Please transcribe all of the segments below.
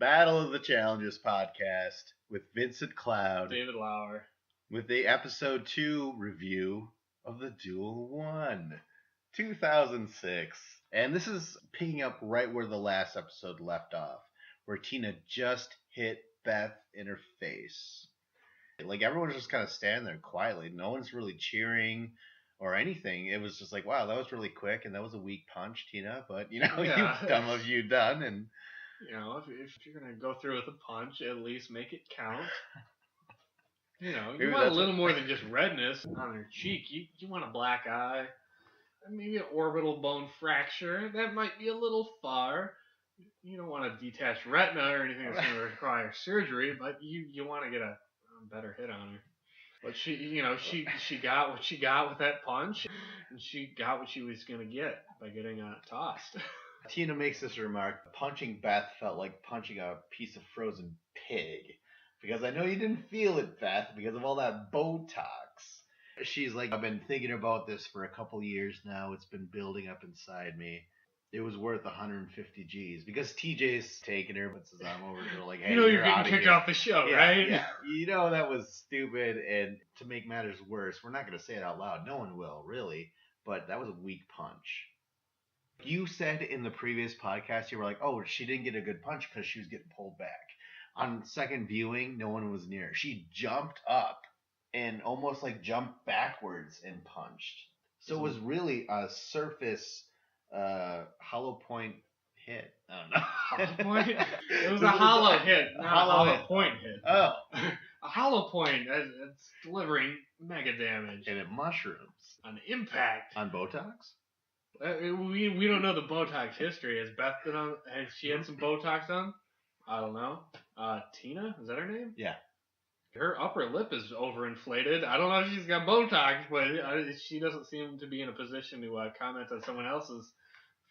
Battle of the Challenges podcast with Vincent Cloud, David Lauer, with the episode 2 review of the Duel 1, 2006. And this is picking up right where the last episode left off, where Tina just hit Beth in her face. Like, everyone's just kind of standing there quietly. No one's really cheering or anything. It was just like, wow, that was really quick, and that was a weak punch, Tina. But, you've done what you've done, and... if you're going to go through with a punch, at least make it count. You Maybe want a little more than just redness on her cheek. You want a black eye, maybe an orbital bone fracture. That might be a little far. You don't want a detached retina or anything that's going to require surgery, but you want to get a better hit on her. But she got what she got with that punch, and she got what she was going to get by getting tossed. Tina makes this remark, punching Beth felt like punching a piece of frozen pig. Because I know you didn't feel it, Beth, because of all that Botox. She's like, I've been thinking about this for a couple years now. It's been building up inside me. It was worth 150 G's. Because TJ's taking her, but says I'm over to like, hey, you're getting kicked off the show, right? Yeah. That was stupid. And to make matters worse, we're not going to say it out loud. No one will, really. But that was a weak punch. You said in the previous podcast, you were like, oh, she didn't get a good punch because she was getting pulled back. On second viewing, no one was near. She jumped up and almost like jumped backwards and punched. So it was really a surface hollow point hit. I don't know. Hollow point? It was a hollow hit, not a hollow point hit. Oh. A hollow point, it's delivering mega damage. And it mushrooms. On impact. On Botox? We don't know the Botox history. Has Beth been on? Has she had some Botox on? I don't know. Tina, is that her name? Yeah. Her upper lip is overinflated. I don't know if she's got Botox, but she doesn't seem to be in a position to comment on someone else's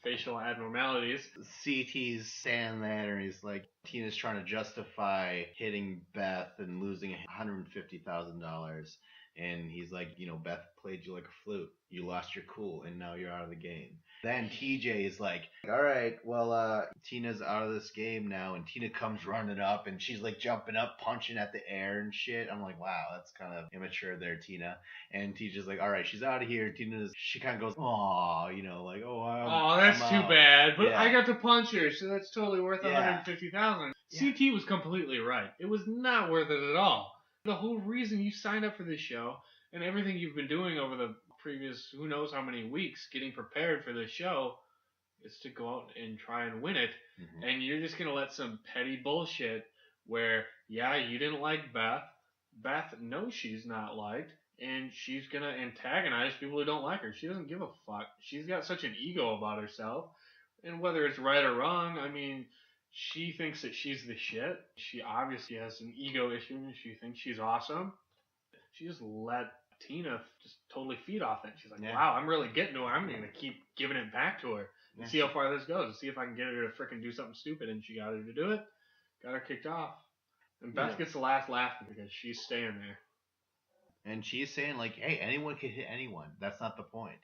facial abnormalities. CT's saying that, or he's like, Tina's trying to justify hitting Beth and losing $150,000. And he's like, Beth played you like a flute. You lost your cool, and now you're out of the game. Then TJ is like, all right, well, Tina's out of this game now. And Tina comes running up, and she's like jumping up, punching at the air and shit. I'm like, wow, that's kind of immature there, Tina. And TJ's like, all right, she's out of here. She kind of goes, aw, like, that's I'm too out. bad. But yeah. I got to punch her, so that's totally worth Yeah. $150,000. Yeah. CT was completely right. It was not worth it at all. The whole reason you signed up for this show and everything you've been doing over the previous who knows how many weeks getting prepared for this show is to go out and try and win it. Mm-hmm. And you're just going to let some petty bullshit where, you didn't like Beth. Beth knows she's not liked, and she's going to antagonize people who don't like her. She doesn't give a fuck. She's got such an ego about herself. And whether it's right or wrong, she thinks that she's the shit. She obviously has an ego issue, and she thinks she's awesome. She just let Tina just totally feed off it. She's like, wow, I'm really getting to her. I'm going to keep giving it back to her and see how far this goes, and see if I can get her to frickin' do something stupid. And she got her to do it. Got her kicked off. And Beth gets the last laugh because she's staying there. And she's saying, like, hey, anyone can hit anyone. That's not the point.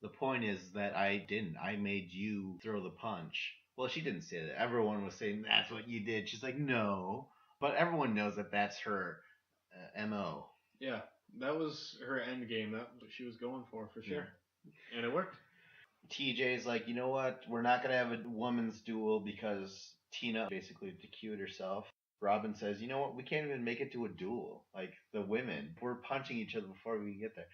The point is that I didn't. I made you throw the punch. Well, she didn't say that. Everyone was saying, that's what you did. She's like, no. But everyone knows that that's her M.O. Yeah, that was her end game. That's what she was going for sure. Yeah. And it worked. TJ's like, you know what? We're not going to have a women's duel because Tina basically DQ'd herself. Robin says, you know what? We can't even make it to a duel. Like, the women. We're punching each other before we get there.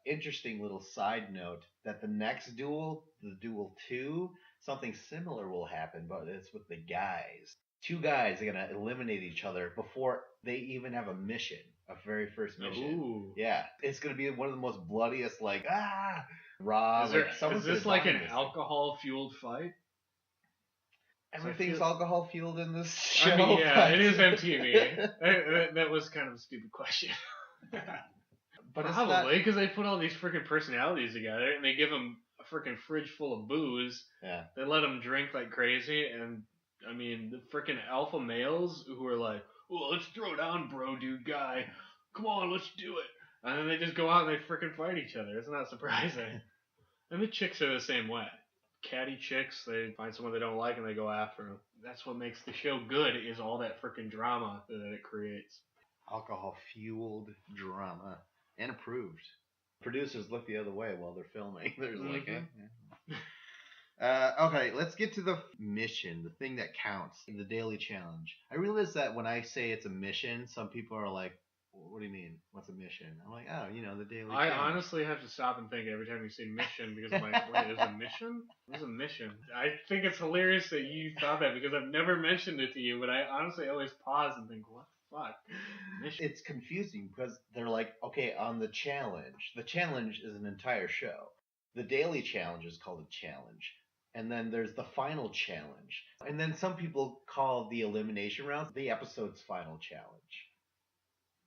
Interesting little side note that the next duel, the Duel 2, something similar will happen, but it's with the guys. 2 guys are going to eliminate each other before they even have a mission, a very first mission. Ooh. Yeah. It's going to be one of the most bloodiest, raw. Is this like an alcohol-fueled fight? Everything's alcohol-fueled in this show. It is MTV. that was kind of a stupid question. But probably, because they put all these freaking personalities together, and they give them a freaking fridge full of booze. Yeah. They let them drink like crazy, and, the freaking alpha males who are like, well, let's throw down, bro, dude, guy. Come on, let's do it. And then they just go out and they freaking fight each other. It's not surprising. And the chicks are the same way. Catty chicks, they find someone they don't like and they go after them. that's what makes the show good, is all that freaking drama that it creates. Alcohol-fueled drama. And approved. Producers look the other way while they're filming. They're just like, okay, let's get to the mission, the thing that counts, the daily challenge. I realize that when I say it's a mission, some people are like, what do you mean? What's a mission? I'm like, oh, the daily challenge. I honestly have to stop and think every time you say mission, because I'm like, wait, there's a mission? There's a mission. I think it's hilarious that you thought that, because I've never mentioned it to you, but I honestly always pause and think, what the fuck? Mission. It's confusing because they're like, okay, on the challenge is an entire show. The daily challenge is called a challenge. And then there's the final challenge. And then some people call the elimination round the episode's final challenge.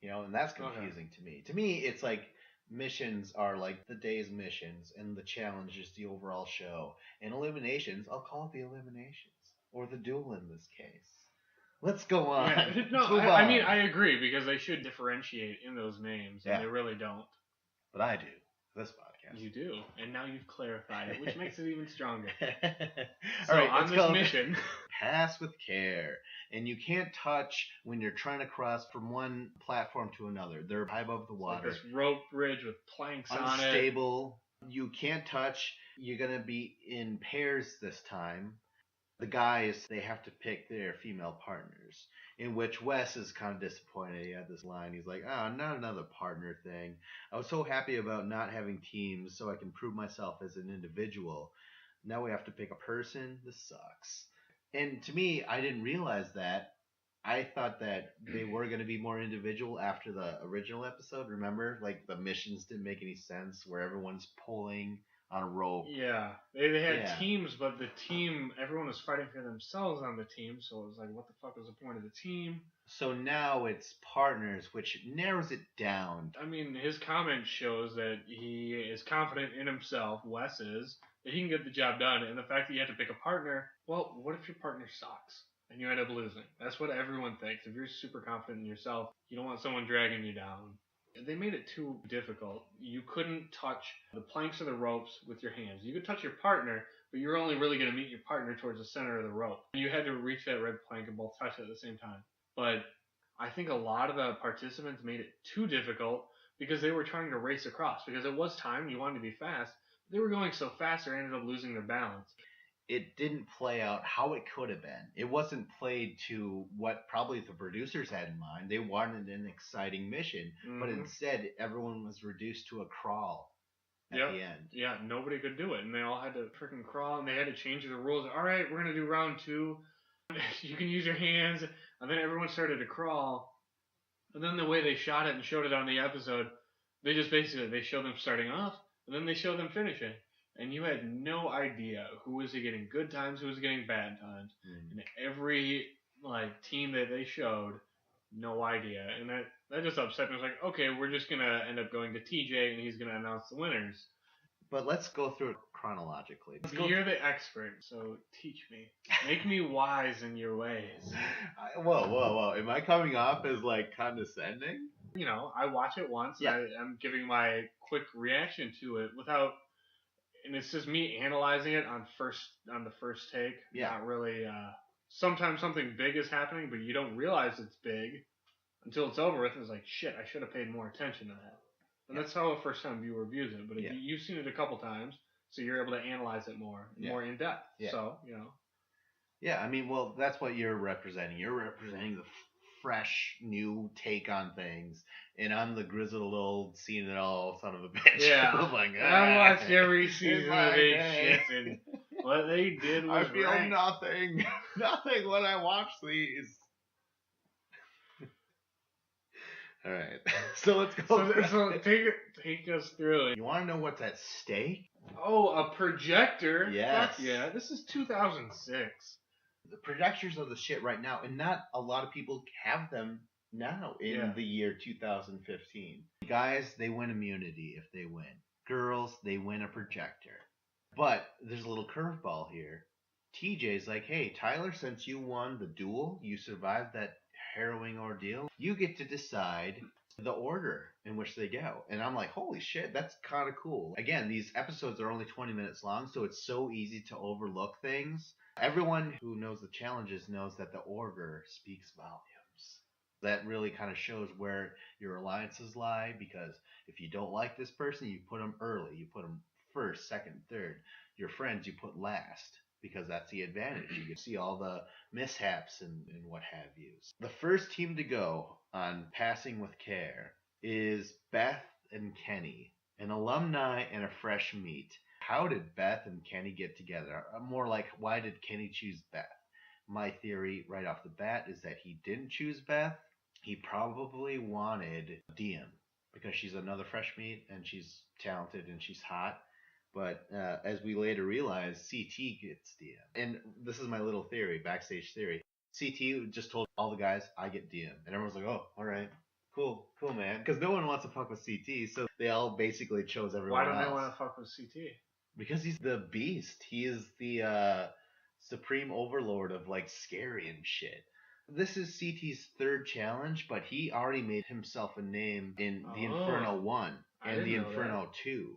And that's confusing to me. To me, it's like missions are like the day's missions, and the challenge is the overall show. And eliminations, I'll call it the eliminations. Or the duel in this case. Let's go on. Yeah, no, I mean, I agree, because they should differentiate in those names, and they really don't. But I do. This podcast. You do, and now you've clarified it, which makes it even stronger. All right, on this mission, pass with care, and you can't touch when you're trying to cross from one platform to another. They're high above the water. Like this rope bridge with planks on it. Unstable. You can't touch. You're gonna be in pairs this time. The guys, they have to pick their female partners, in which Wes is kind of disappointed. He had this line. He's like, oh, not another partner thing. I was so happy about not having teams so I can prove myself as an individual. Now we have to pick a person? This sucks. And to me, I didn't realize that. I thought that they were going to be more individual after the original episode. Remember? Like, the missions didn't make any sense where everyone's pulling on a rope. Yeah. They had teams, but the team, everyone was fighting for themselves on the team, so it was like, what the fuck was the point of the team? So now it's partners, which narrows it down. I mean, his comment shows that he is confident in himself, Wes is, that he can get the job done, and the fact that you have to pick a partner, well, what if your partner sucks and you end up losing? That's what everyone thinks. If you're super confident in yourself, you don't want someone dragging you down. They made it too difficult. You couldn't touch the planks or the ropes with your hands. You could touch your partner, but you're only really going to meet your partner towards the center of the rope. You had to reach that red plank and both touch it at the same time. But I think a lot of the participants made it too difficult because they were trying to race across. Because it was time, you wanted to be fast. They were going so fast, they ended up losing their balance. It didn't play out how it could have been. It wasn't played to what probably the producers had in mind. They wanted an exciting mission, but instead everyone was reduced to a crawl at the end. Yeah, nobody could do it, and they all had to freaking crawl, and they had to change the rules. All right, we're going to do round 2. You can use your hands, and then everyone started to crawl. And then the way they shot it and showed it on the episode, they just basically, they showed them starting off, and then they showed them finishing. And you had no idea who was getting good times, who was getting bad times. And every team that they showed, no idea. And that just upset me. I was like, okay, we're just going to end up going to TJ, and he's going to announce the winners. But let's go through it chronologically. You're the expert, so teach me. Make me wise in your ways. Whoa. Am I coming off as, condescending? I watch it once, and I'm giving my quick reaction to it without... And it's just me analyzing it on the first take. Yeah. Not really. Sometimes something big is happening, but you don't realize it's big until it's over with. It's like, shit, I should have paid more attention to that. And that's how a first-time viewer views it. But if you've seen it a couple times, so you're able to analyze it more in depth. Yeah. So, Yeah, I mean, well, that's what you're representing. You're representing the fresh, new take on things. And I'm the grizzled old, seen it all son of a bitch. Yeah. I'm like, I watched every season of this shit, and what they did was I feel nothing. Nothing when I watch these. All right. So let's go. So take us through it. You want to know what's at stake? Oh, a projector? Yes. Fuck yeah. This is 2006. The projectors are the shit right now, and not a lot of people have them now in the year 2015. Guys, they win immunity if they win. Girls, they win a projector. But there's a little curveball here. TJ's like, hey, Tyler, since you won the duel, you survived that harrowing ordeal, you get to decide the order in which they go. And I'm like, holy shit, that's kind of cool. Again, these episodes are only 20 minutes long, so it's so easy to overlook things. Everyone who knows the challenges knows that the order speaks volumes. That really kind of shows where your alliances lie, because if you don't like this person, you put them early. You put them first, second, third. Your friends you put last, because that's the advantage. You can see all the mishaps and what have you. The first team to go on Passing with Care is Beth and Kenny, an alumni and a fresh meet. How did Beth and Kenny get together? More like, why did Kenny choose Beth? My theory right off the bat is that he didn't choose Beth. He probably wanted Diem, because she's another fresh meat and she's talented and she's hot. But as we later realize, CT gets Diem. And this is my little theory, backstage theory. CT just told all the guys, I get Diem. And everyone's like, oh, all right. Cool, man. Because no one wants to fuck with CT, so they all basically chose everyone else. Why don't they want to fuck with CT? Because he's the beast. He is the supreme overlord of, like, scary and shit. This is CT's third challenge, but he already made himself a name in the Inferno 1 and the Inferno 2.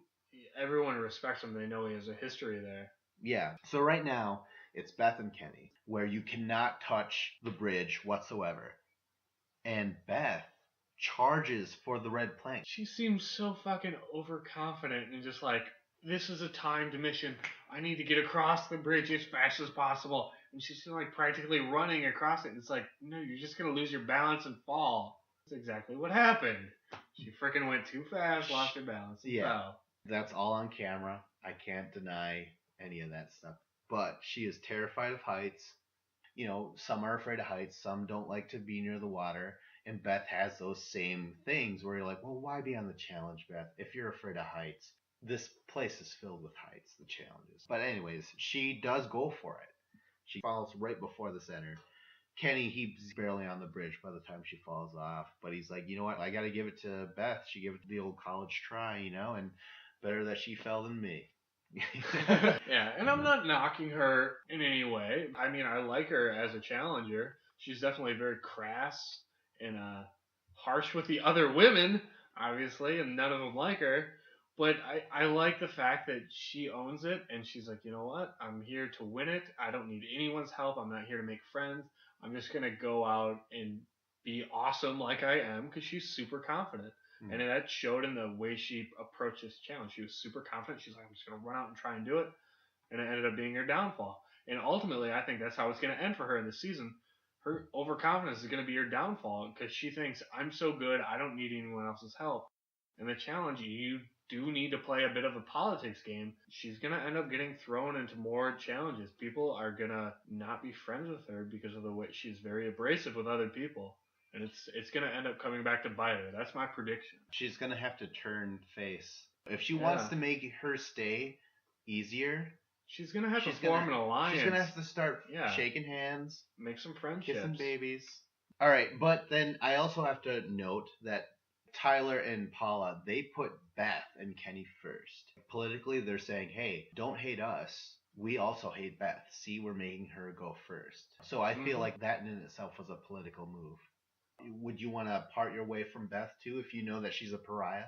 Everyone respects him. They know he has a history there. Yeah. So right now, it's Beth and Kenny, where you cannot touch the bridge whatsoever. And Beth charges for the red plank. She seems so fucking overconfident and just like, this is a timed mission. I need to get across the bridge as fast as possible. And she's like practically running across it. And it's like, no, you're just going to lose your balance and fall. That's exactly what happened. She freaking went too fast, lost her balance, and fell. That's all on camera. I can't deny any of that stuff. But she is terrified of heights. You know, some are afraid of heights. Some don't like to be near the water. And Beth has those same things where you're like, well, why be on the challenge, Beth, if you're afraid of heights? This place is filled with heights, the challenges. But anyways, she does go for it. She falls right before the center. Kenny, he's barely on the bridge by the time she falls off. But he's like, you know what? I got to give it to Beth. She gave it the old college try, you know, and better that she fell than me. Yeah, and I'm not knocking her in any way. I mean, I like her as a challenger. She's definitely very crass and harsh with the other women, obviously, and none of them like her. But I like the fact that she owns it, and she's like, you know what? I'm here to win it. I don't need anyone's help. I'm not here to make friends. I'm just going to go out and be awesome like I am, because she's super confident. Mm. And that showed in the way she approached this challenge. She was super confident. She's like, I'm just going to run out and try and do it. And it ended up being her downfall. And ultimately, I think that's how it's going to end for her in this season. Her overconfidence is going to be her downfall, because she thinks, I'm so good, I don't need anyone else's help. And the challenge, you do need to play a bit of a politics game. She's going to end up getting thrown into more challenges. People are going to not be friends with her because of the way she's very abrasive with other people. And it's going to end up coming back to bite her. That's my prediction. She's going to have to turn face. If she wants to make her stay easier, she's going to have to form an alliance. She's going to have to start shaking hands. Make some friendships. Kissing babies. All right, but then I also have to note that Tyler and Paula, they put Beth and Kenny first. Politically, they're saying, hey, don't hate us. We also hate Beth. See, we're making her go first. So I feel like that in itself was a political move. Would you want to part your way from Beth, too, if you know that she's a pariah?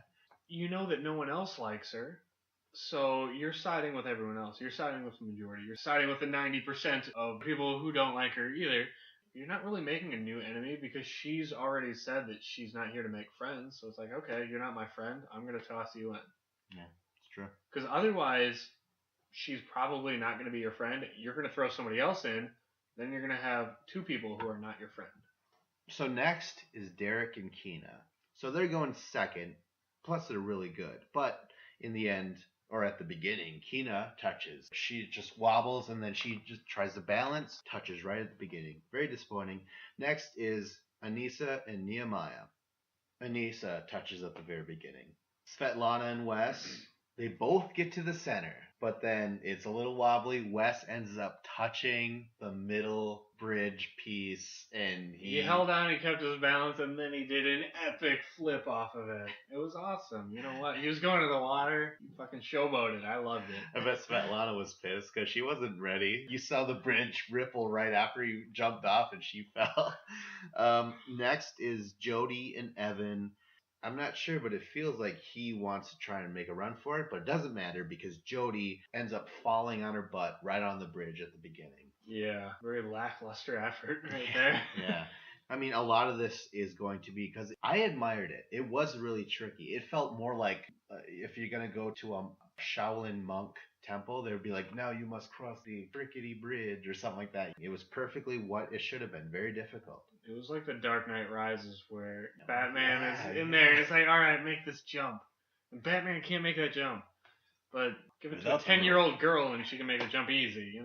You know that no one else likes her. So you're siding with everyone else. You're siding with the majority. You're siding with the 90% of people who don't like her either. You're not really making a new enemy, because she's already said that she's not here to make friends. So it's like, okay, you're not my friend. I'm going to toss you in. Yeah, it's true. Because otherwise, she's probably not going to be your friend. You're going to throw somebody else in. Then you're going to have two people who are not your friend. So next is Derek and Keena. So they're going second. Plus, they're really good. But in the end, or at the beginning, Keena touches. She just wobbles, and then she just tries to balance, touches right at the beginning. Very disappointing. Next is Anissa and Nehemiah. Anissa touches at the very beginning. Svetlana and Wes, they both get to the center, but then it's a little wobbly. Wes ends up touching the middle bridge piece, and he held on, he kept his balance, and then he did an epic flip off of it. It was awesome. You know what? He was going to the water. He fucking showboated. I loved it. I bet Svetlana was pissed because she wasn't ready. You saw the bridge ripple right after he jumped off, and she fell. Next is Jody and Evan. I'm not sure, but it feels like he wants to try and make a run for it, but it doesn't matter because Jody ends up falling on her butt right on the bridge at the beginning. Yeah, very lackluster effort right there. Yeah. I mean, a lot of this is going to be because I admired it. It was really tricky. It felt more like if you're going to go to a Shaolin monk temple, they would be like, now you must cross the rickety bridge or something like that. It was perfectly what it should have been. Very difficult. It was like the Dark Knight Rises where Batman is in there and it's like, all right, make this jump. And Batman can't make that jump. But give it to a 10-year-old girl and she can make a jump easy.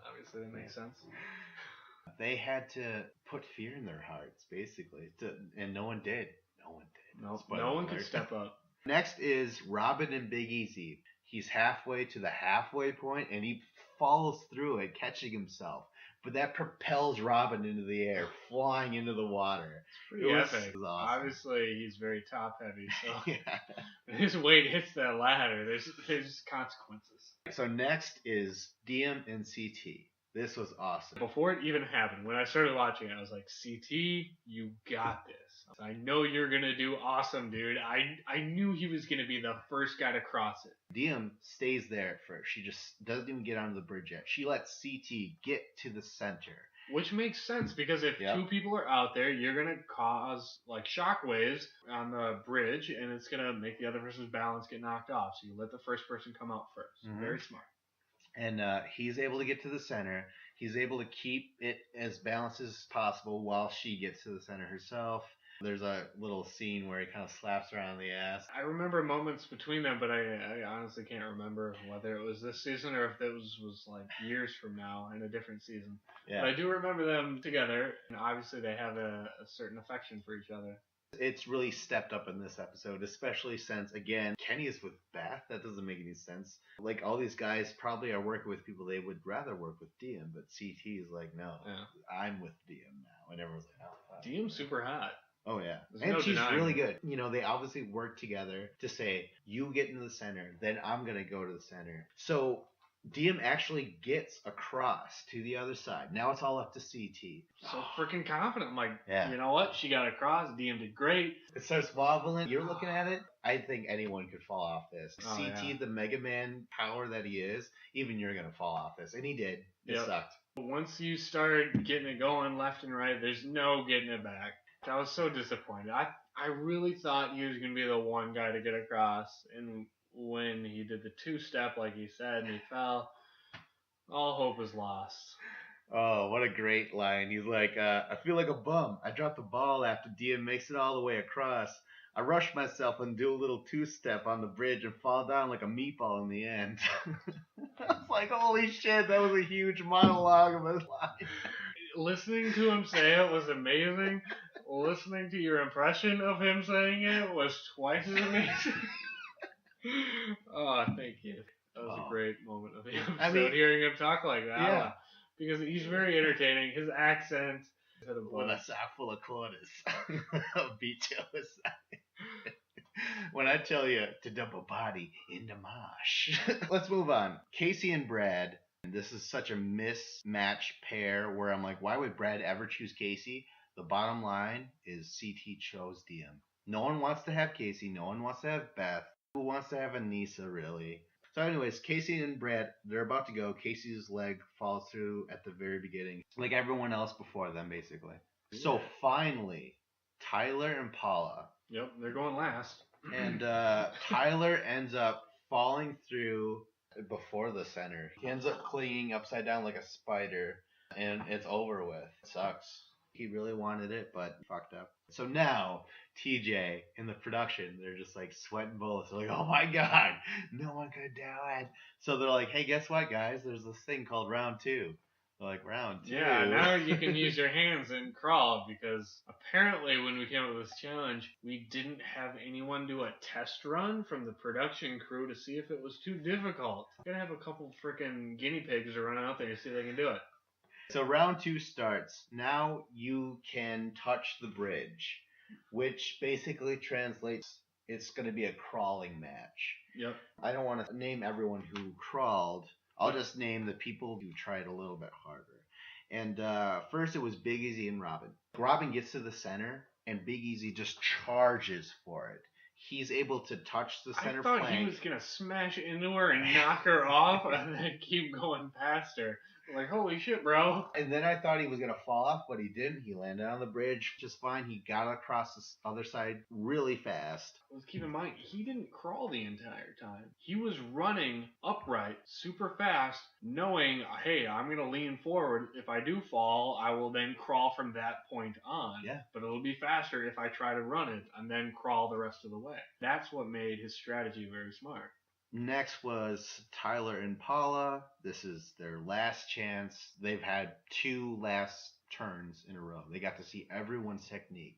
Obviously that makes sense. They had to put fear in their hearts, basically, and no one did. No one did. Nope, no one could step up. Next is Robin and Big Easy. He's halfway to the halfway point, and he follows through it, catching himself. But that propels Robin into the air, flying into the water. It's pretty epic. Awesome. Obviously, he's very top heavy, so yeah. When his weight hits that ladder, there's consequences. So next is DM and CT. This was awesome. Before it even happened, when I started watching it, I was like, CT, you got this. I know you're going to do awesome, dude. I knew he was going to be the first guy to cross it. DM stays there at first. She just doesn't even get onto the bridge yet. She lets CT get to the center. Which makes sense, because if two people are out there, you're going to cause like shockwaves on the bridge, and it's going to make the other person's balance get knocked off. So you let the first person come out first. Mm-hmm. Very smart. And he's able to get to the center. He's able to keep it as balanced as possible while she gets to the center herself. There's a little scene where he kind of slaps her on the ass. I remember moments between them, but I honestly can't remember whether it was this season or if it was like years from now in a different season. Yeah. But I do remember them together, and obviously they have a certain affection for each other. It's really stepped up in this episode, especially since, again, Kenny is with Beth. That doesn't make any sense. Like, all these guys probably are working with people they would rather work with DM, but CT is like, no, I'm with DM now. And everyone's like, oh, DM's super hot. Oh, yeah. And she's really good. You know, they obviously work together to say, you get into the center, then I'm going to go to the center. So DM actually gets across to the other side. Now it's all up to CT. So freaking confident. I'm like, you know what? She got across. DM did great. It starts wobbling. You're looking at it. I think anyone could fall off this. CT, the Mega Man power that he is, even you're going to fall off this. And he did. It sucked. Once you start getting it going left and right, there's no getting it back. I was so disappointed. I really thought he was going to be the one guy to get across. And when he did the two-step, like he said, and he fell, all hope was lost. Oh, what a great line. He's like, I feel like a bum. I dropped the ball after DM makes it all the way across. I rush myself and do a little two-step on the bridge and fall down like a meatball in the end. I was like, holy shit, that was a huge monologue of his life. Listening to him say it was amazing. Listening to your impression of him saying it was twice as amazing. Oh, thank you. That was a great moment of the episode, hearing him talk like that. Yeah. Because he's very entertaining. His accent. With a sack full of quarters. I'll beat you aside. When I tell you to dump a body in the marsh. Let's move on. Casey and Brad. This is such a mismatch pair where I'm like, why would Brad ever choose Casey? The bottom line is CT chose DM. No one wants to have Casey. No one wants to have Beth. Who wants to have Anissa, really? So anyways, Casey and Brad, they're about to go. Casey's leg falls through at the very beginning. Like everyone else before them, basically. Yeah. So finally, Tyler and Paula. Yep, they're going last. And Tyler ends up falling through before the center. He ends up clinging upside down like a spider. And it's over with. It sucks. He really wanted it, but fucked up. So now, TJ and the production, they're just like sweating bullets. They're like, oh my god, no one could do it. So they're like, hey, guess what, guys? There's this thing called round 2. They're like, round 2? Yeah, now you can use your hands and crawl, because apparently when we came up with this challenge, we didn't have anyone do a test run from the production crew to see if it was too difficult. We're going to have a couple freaking guinea pigs to run out there to see if they can do it. So round 2 starts. Now you can touch the bridge, which basically translates, it's going to be a crawling match. Yep. I don't want to name everyone who crawled. I'll just name the people who tried a little bit harder. And first it was Big Easy and Robin. Robin gets to the center, and Big Easy just charges for it. He's able to touch the center I thought plank. he was going to smash into her and knock her off and then keep going past her. Like, holy shit, bro. And then I thought he was going to fall off, but he didn't. He landed on the bridge just fine. He got across the other side really fast. Let's keep in mind, he didn't crawl the entire time. He was running upright, super fast, knowing, hey, I'm going to lean forward. If I do fall, I will then crawl from that point on. Yeah. But it'll be faster if I try to run it and then crawl the rest of the way. That's what made his strategy very smart. Next was Tyler and Paula. This is their last chance. They've had 2 last turns in a row. They got to see everyone's technique.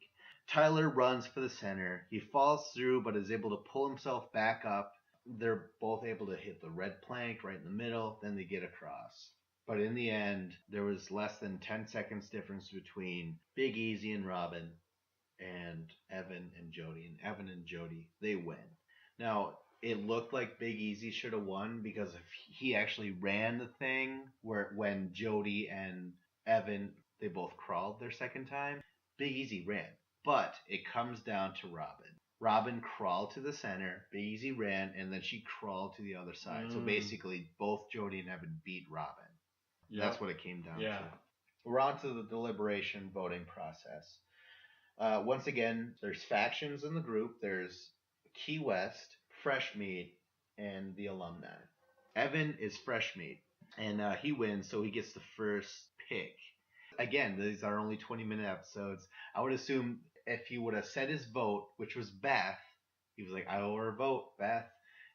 Tyler runs for the center. He falls through but is able to pull himself back up. They're both able to hit the red plank right in the middle. Then they get across. But in the end, there was less than 10 seconds difference between Big Easy and Robin and Evan and Jody. And Evan and Jody, they win. Now, it looked like Big Easy should have won because if he actually ran the thing when Jody and Evan, they both crawled their second time, Big Easy ran. But it comes down to Robin. Robin crawled to the center, Big Easy ran, and then she crawled to the other side. So basically, both Jody and Evan beat Robin. Yep. That's what it came down to. We're on to the deliberation voting process. Once again, there's factions in the group. There's Key West, Fresh Meat, and the alumni. Evan is Fresh Meat, and he wins, so he gets the first pick. Again, these are only 20-minute episodes. I would assume if he would have said his vote, which was Beth, he was like, I owe her a vote, Beth.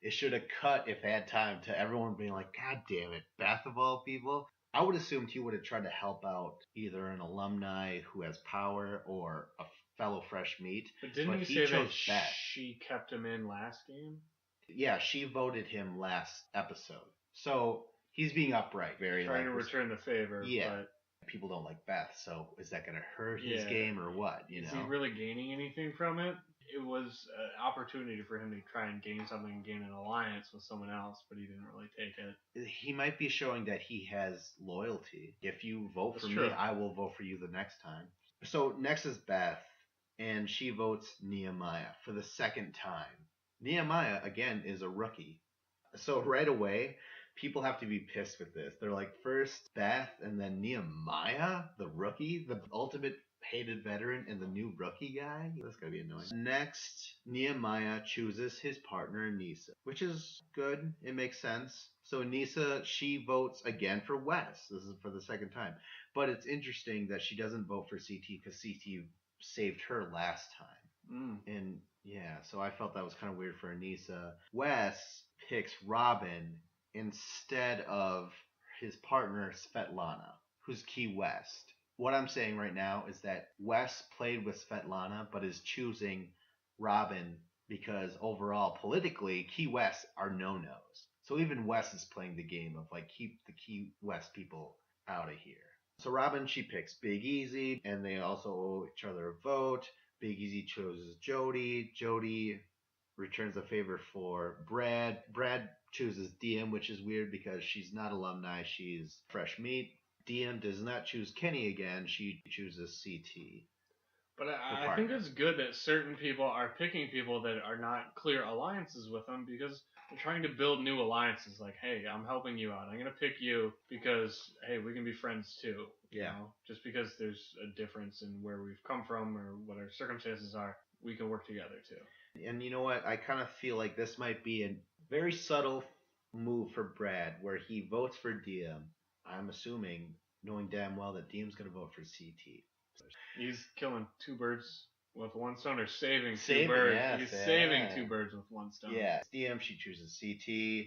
It should have cut, if they had time, to everyone being like, God damn it, Beth of all people. I would assume he would have tried to help out either an alumni who has power or a fellow Fresh Meat. But didn't he say that she kept him in last game? Yeah, she voted him last episode. So he's being upright, very trying to return the favor. Yeah. But people don't like Beth, so is that going to hurt his game or what? Is he really gaining anything from it? It was an opportunity for him to try and gain something and gain an alliance with someone else, but he didn't really take it. He might be showing that he has loyalty. If you vote for me, I will vote for you the next time. So next is Beth, and she votes Nehemiah for the second time. Nehemiah, again, is a rookie. So right away, people have to be pissed with this. They're like, first Beth, and then Nehemiah, the rookie, the ultimate hated veteran, and the new rookie guy. That's gotta be annoying. Next, Nehemiah chooses his partner, Nisa, which is good. It makes sense. So Nisa, she votes again for Wes. This is for the second time. But it's interesting that she doesn't vote for CT because CT saved her last time. And yeah, so I felt that was kind of weird for Anissa. Wes picks Robin instead of his partner, Svetlana, who's Key West. What I'm saying right now is that Wes played with Svetlana, but is choosing Robin because overall, politically, Key West are no-nos. So even Wes is playing the game of, like, keep the Key West people out of here. So Robin, she picks Big Easy, and they also owe each other a vote. Big Easy chooses Jody. Jody returns a favor for Brad. Brad chooses Diem, which is weird because she's not alumni. She's Fresh Meat. Diem does not choose Kenny again. She chooses CT. But I think it's good that certain people are picking people that are not clear alliances with them because they're trying to build new alliances. Like, hey, I'm helping you out. I'm going to pick you because, hey, we can be friends too. You know? Just because there's a difference in where we've come from or what our circumstances are, we can work together too. And you know what? I kind of feel like this might be a very subtle move for Brad where he votes for Diem. I'm assuming, knowing damn well that Diem's going to vote for CT. He's killing 2 birds with 1 stone, or saving 2 birds. He's saving 2 birds with 1 stone. Yeah. Diem, she chooses CT.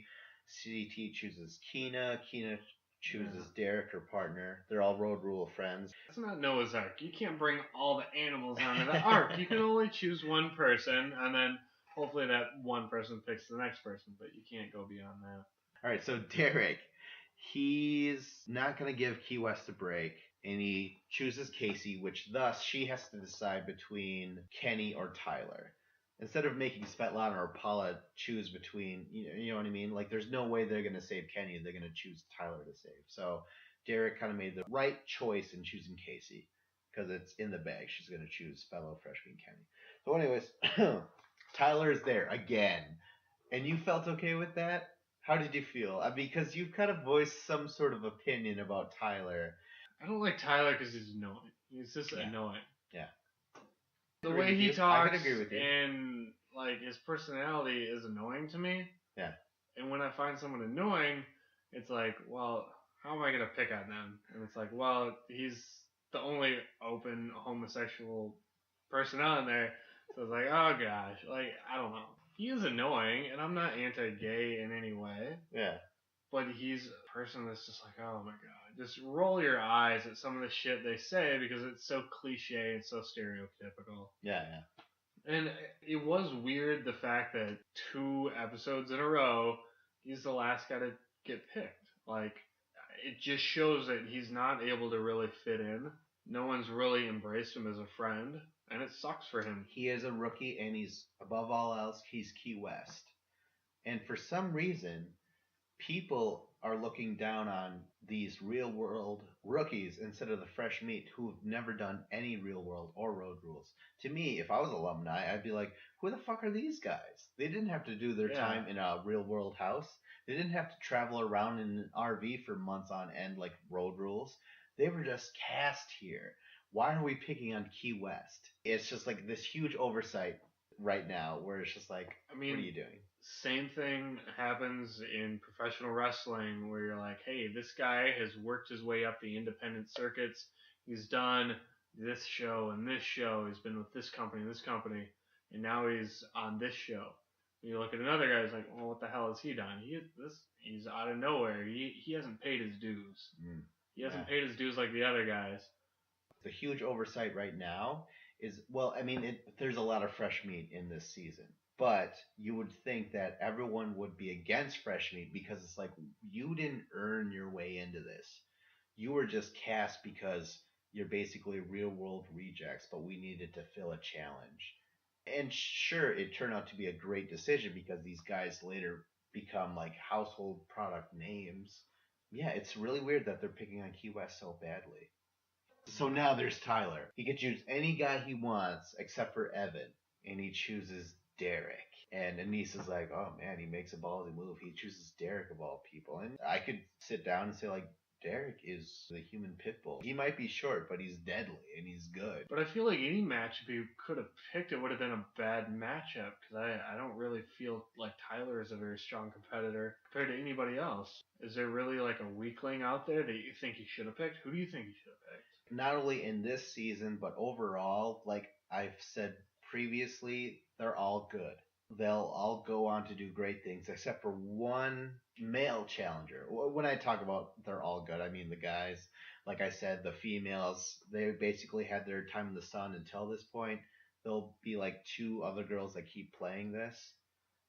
CT chooses Kina. Kina chooses Derek, her partner. They're all road rule friends. It's not Noah's Ark. You can't bring all the animals onto the Ark. You can only choose one person, and then hopefully that one person picks the next person, but you can't go beyond that. All right, so Derek, he's not going to give Key West a break, and he chooses Casey, which thus she has to decide between Kenny or Tyler. Instead of making Svetlana or Paula choose between, you know what I mean? Like, there's no way they're going to save Kenny. They're going to choose Tyler to save. So Derek kind of made the right choice in choosing Casey because it's in the bag. She's going to choose fellow freshman Kenny. So, anyways, Tyler is there again. And you felt okay with that? How did you feel? Because you've kind of voiced some sort of opinion about Tyler. I don't like Tyler because he's annoying. He's just annoying. Yeah. The way he talks I could agree with you. and like his personality is annoying to me. Yeah. And when I find someone annoying, it's like, well, how am I gonna pick on them? And it's like, well, he's the only open homosexual person on there. So it's like, oh gosh, like I don't know. He is annoying, and I'm not anti-gay in any way. Yeah. But he's a person that's just like, oh my god, just roll your eyes at some of the shit they say because it's so cliche and so stereotypical. Yeah, yeah. And it was weird the fact that 2 episodes in a row, he's the last guy to get picked. Like, it just shows that he's not able to really fit in. No one's really embraced him as a friend, and it sucks for him. He is a rookie, and he's, above all else, he's Key West. And for some reason, people are looking down on these real world rookies instead of the fresh meat who've never done any real world or road rules. To me, if I was alumni, I'd be like, who the fuck are these guys? They didn't have to do their time in a real world house. They didn't have to travel around in an RV for months on end like road rules. They were just cast here. Why are we picking on Key West? It's just like this huge oversight right now where it's just like, what are you doing? Same thing happens in professional wrestling where you're like, hey, this guy has worked his way up the independent circuits. He's done this show and this show. He's been with this company, and now he's on this show. And you look at another guy, he's like, well, what the hell has he done? He's out of nowhere. He hasn't paid his dues. He hasn't paid his dues like the other guys. The huge oversight right now is, well, I mean, there's a lot of fresh meat in this season. But you would think that everyone would be against fresh meat because it's like, you didn't earn your way into this. You were just cast because you're basically real world rejects, but we needed to fill a challenge. And sure, it turned out to be a great decision because these guys later become like household product names. Yeah, it's really weird that they're picking on Key West so badly. So now there's Tyler. He can choose any guy he wants except for Evan, and he chooses Derek. And Anise is like, oh man, he makes a ballsy move. He chooses Derek of all people. And I could sit down and say, like, Derek is the human pit bull. He might be short, but he's deadly and he's good. But I feel like any matchup you could have picked, it would have been a bad matchup because I don't really feel like Tyler is a very strong competitor compared to anybody else. Is there really like a weakling out there that you think he should have picked? Who do you think he should have picked? Not only in this season, but overall, like I've said previously, they're all good. They'll all go on to do great things, except for one male challenger. When I talk about they're all good, I mean the guys. Like I said, the females, they basically had their time in the sun until this point. There'll be like 2 other girls that keep playing this,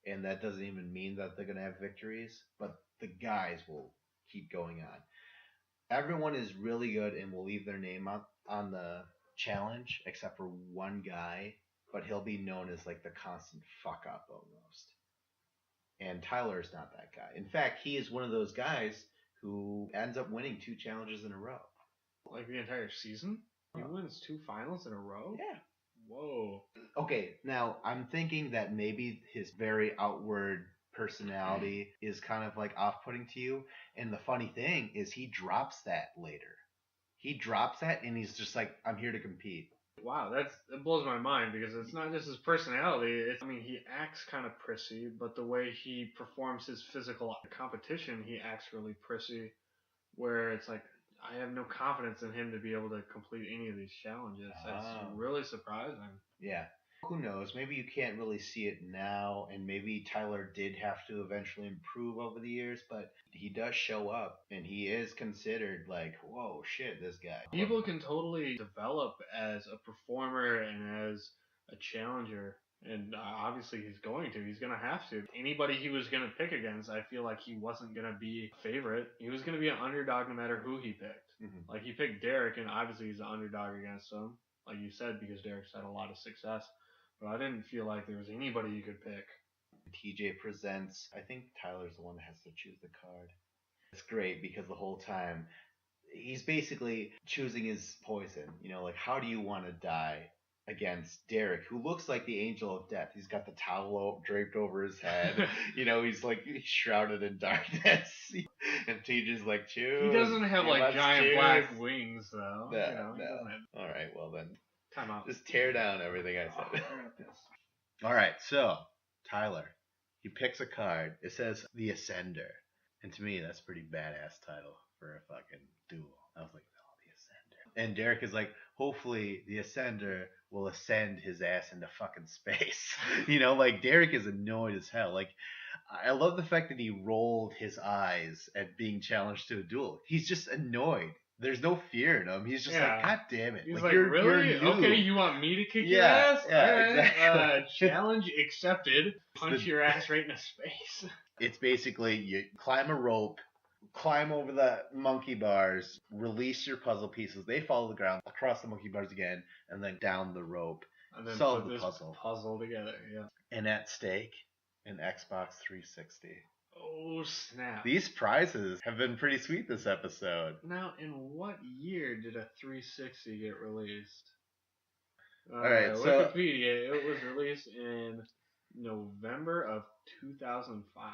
and that doesn't even mean that they're going to have victories, but the guys will keep going on. Everyone is really good and will leave their name on the challenge, except for one guy, but he'll be known as like the constant fuck up almost. And Tyler's not that guy. In fact, he is one of those guys who ends up winning 2 challenges in a row. Like the entire season? He wins 2 finals in a row? Yeah. Whoa. Okay, now I'm thinking that maybe his very outward personality is kind of like off-putting to you. And the funny thing is he drops that later. He drops that and he's just like, I'm here to compete. Wow, that blows my mind because it's not just his personality. He acts kind of prissy, but the way he performs his physical competition, he acts really prissy, where it's like, I have no confidence in him to be able to complete any of these challenges. That's really surprising. Yeah. Who knows? Maybe you can't really see it now, and maybe Tyler did have to eventually improve over the years, but he does show up, and he is considered like, whoa, shit, this guy. People can totally develop as a performer and as a challenger, and obviously he's going to. He's going to have to. Anybody he was going to pick against, I feel like he wasn't going to be a favorite. He was going to be an underdog no matter who he picked. Mm-hmm. Like, he picked Derek, and obviously he's an underdog against him, like you said, because Derek's had a lot of success. But I didn't feel like there was anybody you could pick. TJ presents, I think Tyler's the one that has to choose the card. It's great because the whole time he's basically choosing his poison. You know, like how do you want to die against Derek, who looks like the angel of death? He's got the towel draped over his head. You know, he's like shrouded in darkness. And Teja's like, choose. He doesn't have You like must giant choose. black wings though. No, You know, he no. doesn't have. All right, well then, Time out. just tear down everything I Oh, said. I got this. All right, so Tyler, he picks a card. It says the Ascender, and to me, that's a pretty badass title for a fucking duel. I was like, oh, the Ascender. And Derek is like, hopefully the Ascender will ascend his ass into fucking space. You know, like Derek is annoyed as hell. Like, I love the fact that he rolled his eyes at being challenged to a duel. He's just annoyed. There's no fear in him. He's just like, God damn it. He's like really? you're new. Okay, you want me to kick your Yeah, ass? yeah, All right. exactly. Challenge accepted. Punch your ass right into space. It's basically you climb a rope, climb over the monkey bars, release your puzzle pieces. They fall to the ground, across the monkey bars again, and then down the rope. And then Solve put the this puzzle. together, yeah. And at stake, an Xbox 360. Oh, snap. These prizes have been pretty sweet this episode. Now, in what year did a 360 get released? All right, so Wikipedia, it was released in November of 2005.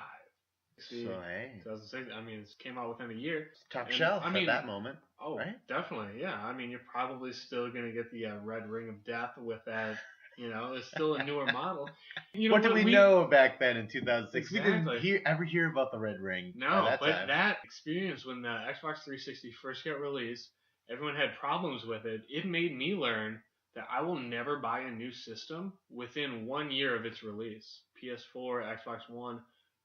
See, so hey, 2006. I mean, it came out within a year. top And, shelf I mean, at that moment. Oh, right? Definitely, yeah. I mean, you're probably still gonna get the red ring of death with that. You know, it's still a newer model. You know, What did we know back then in 2006? Exactly. We didn't ever hear about the Red Ring. No, that but time. that experience when the Xbox 360 first got released, everyone had problems with it. It made me learn that I will never buy a new system within 1 year of its release. PS4, Xbox One.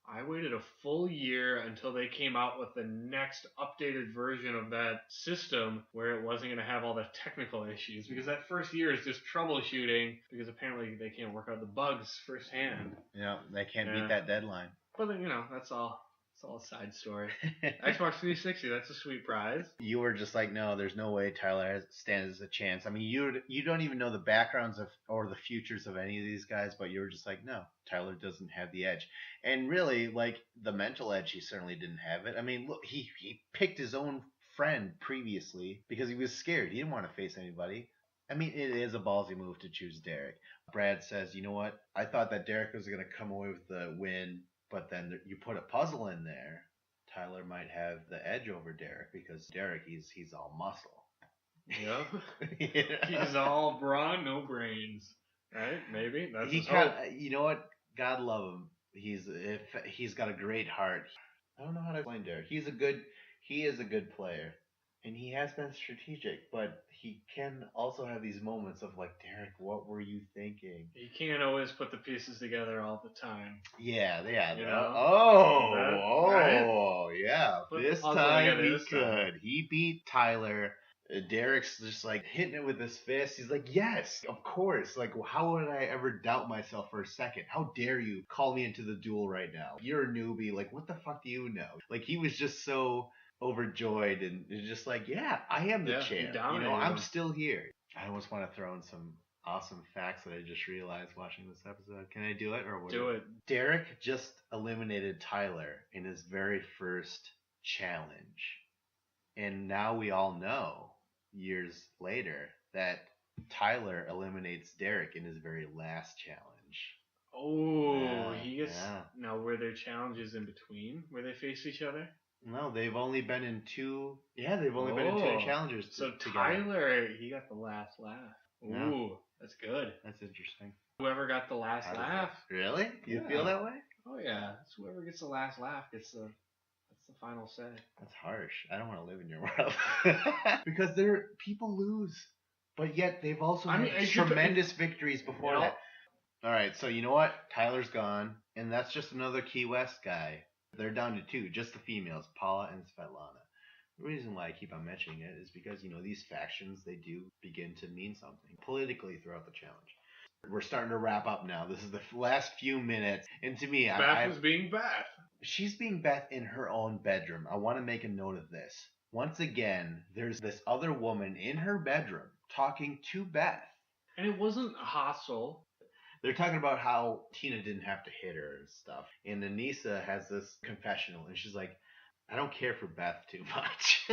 I waited a full year until they came out with the next updated version of that system where it wasn't going to have all the technical issues, because that first year is just troubleshooting, because apparently they can't work out the bugs firsthand. Yeah, they can't beat that deadline. But then, that's all a side story. Xbox 360, that's a sweet prize. You were just like, no, there's no way Tyler stands a chance. I mean, you don't even know the backgrounds of or the futures of any of these guys, but you were just like, no, Tyler doesn't have the edge. And really, like, the mental edge, he certainly didn't have it. I mean, look, he picked his own friend previously because he was scared. He didn't want to face anybody. I mean, it is a ballsy move to choose Derek. Brad says, you know what? I thought that Derek was going to come away with the win, but then you put a puzzle in there. Tyler might have the edge over Derek because Derek, he's all muscle. Yep. He's all brawn, no brains. Right? Maybe. That's his hope. You know what? God love him. He's got a great heart. I don't know how to explain Derek. He is a good player. And he has been strategic, but he can also have these moments of like, Derek, what were you thinking? He can't always put the pieces together all the time. Yeah. You know? Oh, yeah. Put This the time he could. He beat Tyler. Derek's just like hitting it with his fist. He's like, yes, of course. Like, how would I ever doubt myself for a second? How dare you call me into the duel right now? You're a newbie. Like, what the fuck do you know? Like, he was just so overjoyed and just like, yeah, I am the champ. I'm still here. I almost want to throw in some awesome facts that I just realized watching this episode. Can I do it or what? Do it. Derek just eliminated Tyler in his very first challenge. And now we all know, years later, that Tyler eliminates Derek in his very last challenge. Oh, he gets... Yeah. Now, were there challenges in between where they face each other? No, they've only been in two... Yeah, they've only been in two challenges together. Tyler, he got the last laugh. Ooh, yeah. That's good. That's interesting. Whoever got the last laugh... Really? You feel that way? Oh, yeah. It's whoever gets the last laugh gets the final say. That's harsh. I don't want to live in your world. Because people lose. But yet they've also had tremendous victories before that. All right, so you know what? Tyler's gone. And that's just another Key West guy. They're down to two, just the females, Paula and Svetlana. The reason why I keep on mentioning it is because, these factions, they do begin to mean something politically throughout the challenge. We're starting to wrap up now. This is the last few minutes. And to me, Beth is being Beth. She's being Beth in her own bedroom. I want to make a note of this. Once again, there's this other woman in her bedroom talking to Beth. And it wasn't hostile. They're talking about how Tina didn't have to hit her and stuff. And Anissa has this confessional, and she's like, I don't care for Beth too much.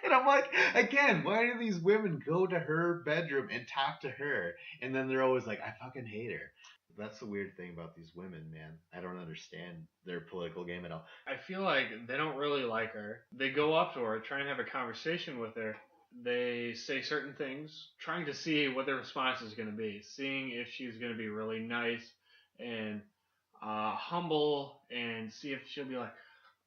And I'm like, again, why do these women go to her bedroom and talk to her? And then they're always like, I fucking hate her. That's the weird thing about these women, man. I don't understand their political game at all. I feel like they don't really like her. They go up to her, try and have a conversation with her. They say certain things, trying to see what their response is going to be, seeing if she's going to be really nice and humble, and see if she'll be like,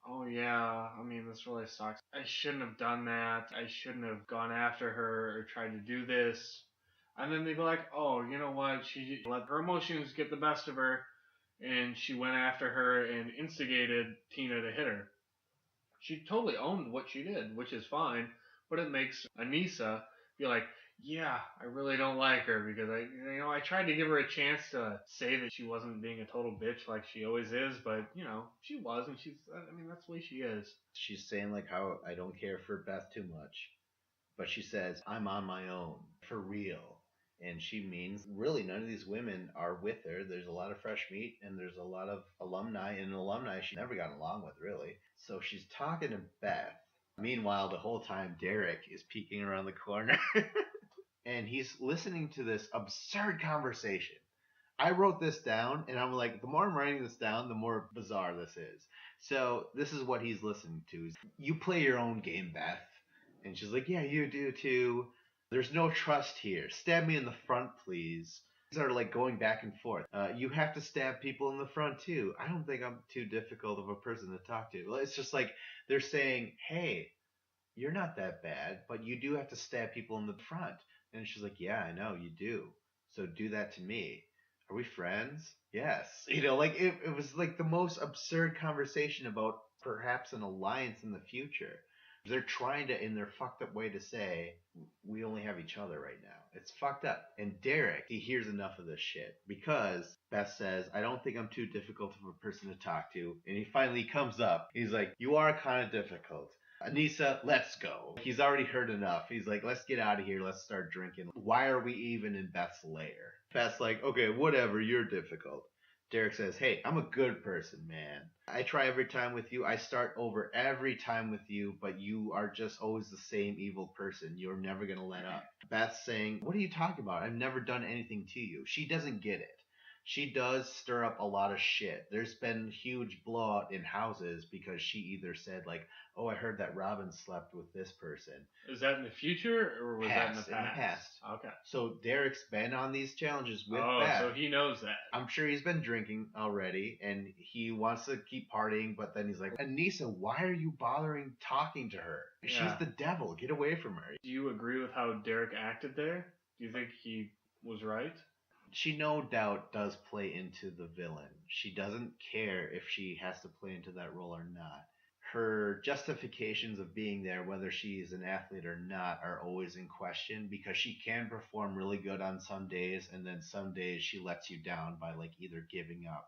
oh yeah, I mean, this really sucks. I shouldn't have done that. I shouldn't have gone after her or tried to do this. And then they'd be like, oh, you know what? She let her emotions get the best of her, and she went after her and instigated Tina to hit her. She totally owned what she did, which is fine, but it makes Anissa be like, yeah, I really don't like her because I tried to give her a chance to say that she wasn't being a total bitch like she always is, but she was, and that's the way she is. She's saying like how I don't care for Beth too much, but she says I'm on my own for real. And she means really none of these women are with her. There's a lot of fresh meat and there's a lot of alumni, and alumni she never got along with really. So she's talking to Beth. Meanwhile, the whole time Derek is peeking around the corner and he's listening to this absurd conversation. I wrote this down and I'm like, the more I'm writing this down, the more bizarre this is. So this is what he's listening to. You play your own game, Beth. And she's like, yeah, you do too. There's no trust here. Stab me in the front, please. These are like going back and forth. You have to stab people in the front too. I don't think I'm too difficult of a person to talk to. Well, it's just like they're saying, hey, you're not that bad, but you do have to stab people in the front. And she's like, yeah, I know, you do. So do that to me. Are we friends? Yes. Like it was like the most absurd conversation about perhaps an alliance in the future. They're trying to, in their fucked up way, to say, we only have each other right now. It's fucked up. And Derek, he hears enough of this shit because Beth says, I don't think I'm too difficult of a person to talk to. And he finally comes up. He's like, you are kind of difficult. Anissa, let's go. He's already heard enough. He's like, let's get out of here. Let's start drinking. Why are we even in Beth's lair? Beth's like, okay, whatever. You're difficult. Derek says, hey, I'm a good person, man. I try every time with you. I start over every time with you, but you are just always the same evil person. You're never going to let up. Beth's saying, what are you talking about? I've never done anything to you. She doesn't get it. She does stir up a lot of shit. There's been huge blowout in houses because she either said like, oh, I heard that Robin slept with this person. Is that in the future or was that in the past? In the past. Okay. So Derek's been on these challenges with Beth. So he knows that. I'm sure he's been drinking already and he wants to keep partying, but then he's like, Anissa, why are you bothering talking to her? Yeah. She's the devil. Get away from her. Do you agree with how Derek acted there? Do you think he was right? She no doubt does play into the villain. She doesn't care if she has to play into that role or not. Her justifications of being there, whether she is an athlete or not, are always in question because she can perform really good on some days and then some days she lets you down by like either giving up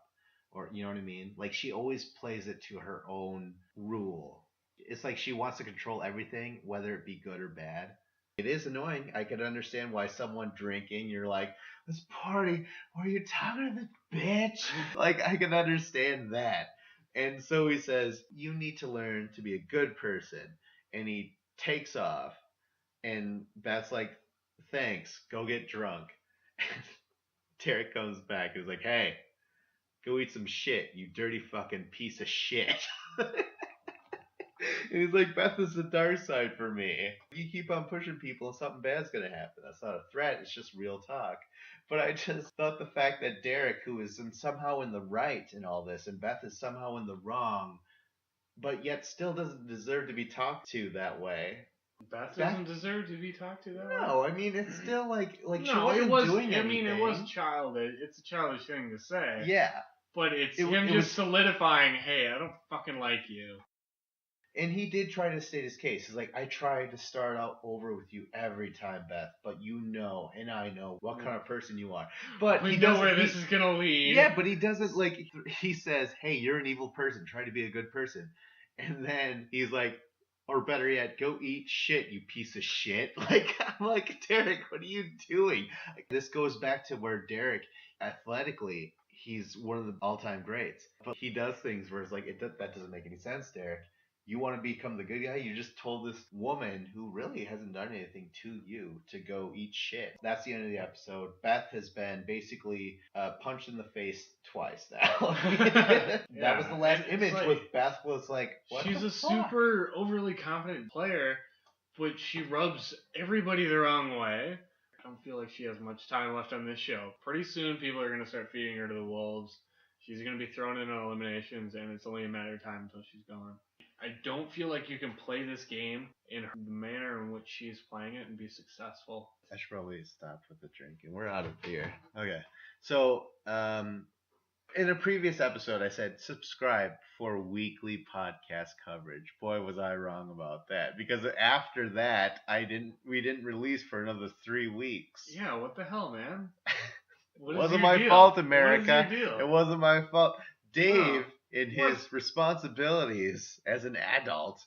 or, you know what I mean? Like she always plays it to her own rule. It's like she wants to control everything, whether it be good or bad. It is annoying. I could understand why someone drinking, you're like, let's party. Why are you talking to the bitch? Like, I can understand that. And so he says, you need to learn to be a good person. And he takes off. And Beth's like, thanks. Go get drunk. Derek comes back. He's like, hey, go eat some shit, you dirty fucking piece of shit. And he's like, Beth is the dark side for me. You keep on pushing people and something bad's going to happen. That's not a threat. It's just real talk. But I just thought the fact that Derek, who is somehow in the right in all this, and Beth is somehow in the wrong, but yet still doesn't deserve to be talked to that way. Beth doesn't deserve to be talked to that way? No, I mean, it's still like no, she wasn't doing anything. I mean, it was childish. It's a childish thing to say. Yeah. But it's him just solidifying, hey, I don't fucking like you. And he did try to state his case. He's like, I tried to start out over with you every time, Beth, but you know, and I know what kind of person you are. But we know where this is going to lead. Yeah, but he doesn't, like, he says, hey, you're an evil person. Try to be a good person. And then he's like, or better yet, go eat shit, you piece of shit. Like, I'm like, Derek, what are you doing? Like, this goes back to where Derek, athletically, he's one of the all-time greats. But he does things where it's like, that doesn't make any sense, Derek. You want to become the good guy? You just told this woman who really hasn't done anything to you to go eat shit. That's the end of the episode. Beth has been basically punched in the face twice now. That was the last image. Like, was Beth was like, what she's the a fuck? super overly confident player, but she rubs everybody the wrong way. I don't feel like she has much time left on this show. Pretty soon, people are going to start feeding her to the wolves. She's going to be thrown into eliminations, and it's only a matter of time until she's gone. I don't feel like you can play this game in the manner in which she's playing it and be successful. I should probably stop with the drinking. We're out of beer. Okay. So, in a previous episode, I said subscribe for weekly podcast coverage. Boy, was I wrong about that. Because after that, we didn't release for another 3 weeks. Yeah, what the hell, man? It wasn't my fault, America. What is your deal? It wasn't my fault. Dave, in his responsibilities as an adult,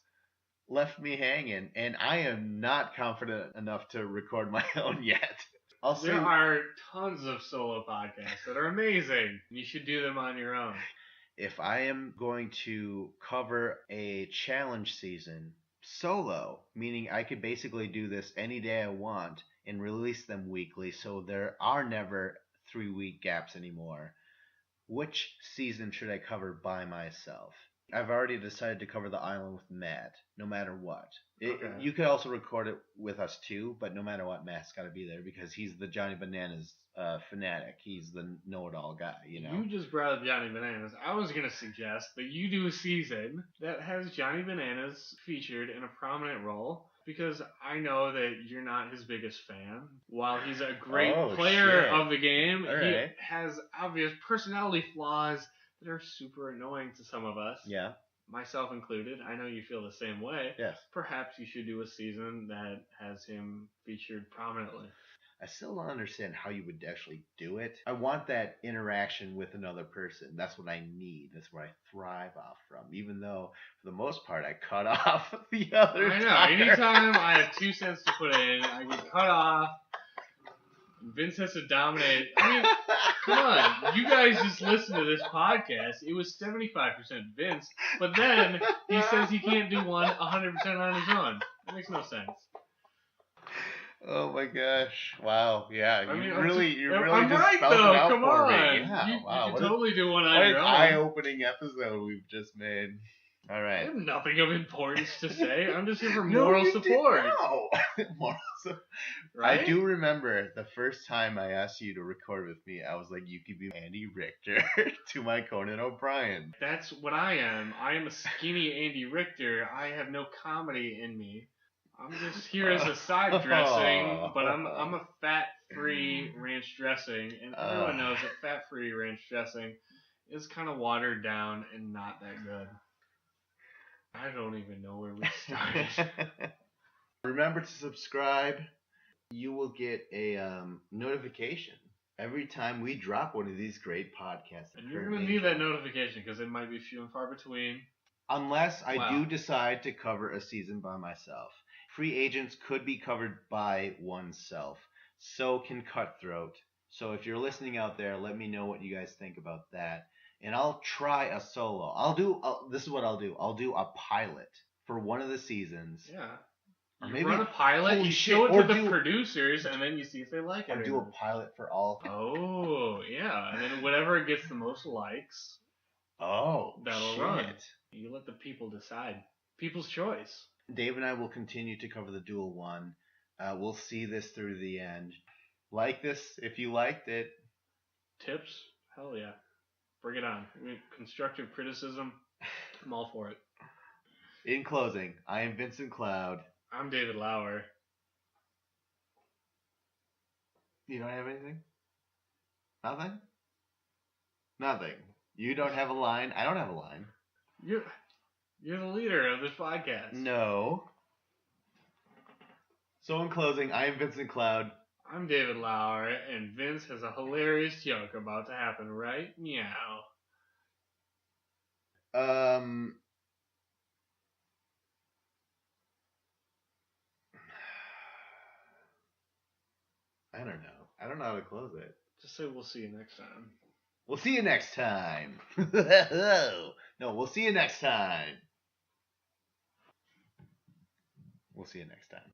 left me hanging, and I am not confident enough to record my own yet. There are tons of solo podcasts that are amazing. You should do them on your own. If I am going to cover a challenge season solo, meaning I could basically do this any day I want and release them weekly, so there are never 3-week gaps anymore, which season should I cover by myself? I've already decided to cover the island with Matt, no matter what. Okay. You could also record it with us too, but no matter what, Matt's got to be there because he's the Johnny Bananas fanatic. He's the know-it-all guy, you know. You just brought up Johnny Bananas. I was going to suggest that you do a season that has Johnny Bananas featured in a prominent role, because I know that you're not his biggest fan. While he's a great player of the game, he has obvious personality flaws that are super annoying to some of us. Yeah. Myself included. I know you feel the same way. Yes. Perhaps you should do a season that has him featured prominently. I still don't understand how you would actually do it. I want that interaction with another person. That's what I need. That's what I thrive off from. Even though, for the most part, I cut off the other I know. Anytime I have 2 cents to put in, I get cut off. Vince has to dominate. I mean, come on. You guys just listen to this podcast. It was 75% Vince, but then he says he can't do one 100% on his own. That makes no sense. Oh my gosh! Wow, yeah, I mean, you really I'm just right, spelled though. it out Come for on. me. Yeah, you wow, can totally do one on your own. What an eye-opening episode we've just made. All right. I have nothing of importance to say. I'm just here for moral support. No, moral support. Right? I do remember the first time I asked you to record with me. I was like, "You could be Andy Richter to my Conan O'Brien." That's what I am. I am a skinny Andy Richter. I have no comedy in me. I'm just here as a side dressing, but I'm a fat-free ranch dressing, and everyone knows that fat-free ranch dressing is kind of watered down and not that good. I don't even know where we started. Remember to subscribe. You will get a notification every time we drop one of these great podcasts. And you're going to need that notification because it might be few and far between. Unless I do decide to cover a season by myself. Free agents could be covered by oneself. So can Cutthroat. So if you're listening out there, let me know what you guys think about that. And I'll try a solo. This is what I'll do. I'll do a pilot for one of the seasons. Yeah. Or you maybe run a pilot, you show it to the producers, and then you see if they like it. Or do a pilot for all. Oh, yeah. And then whatever gets the most likes, that'll run. You let the people decide. People's choice. Dave and I will continue to cover the Duel 1. We'll see this through the end. Like this if you liked it. Tips? Hell yeah. Bring it on. I mean, constructive criticism, I'm all for it. In closing, I am Vincent Cloud. I'm David Lauer. You don't have anything? Nothing? Nothing. You don't have a line. I don't have a line. You're the leader of this podcast. No. So in closing, I am Vincent Cloud. I'm David Lauer, and Vince has a hilarious joke about to happen right meow. I don't know. I don't know how to close it. Just say we'll see you next time. We'll see you next time. No, we'll see you next time. We'll see you next time.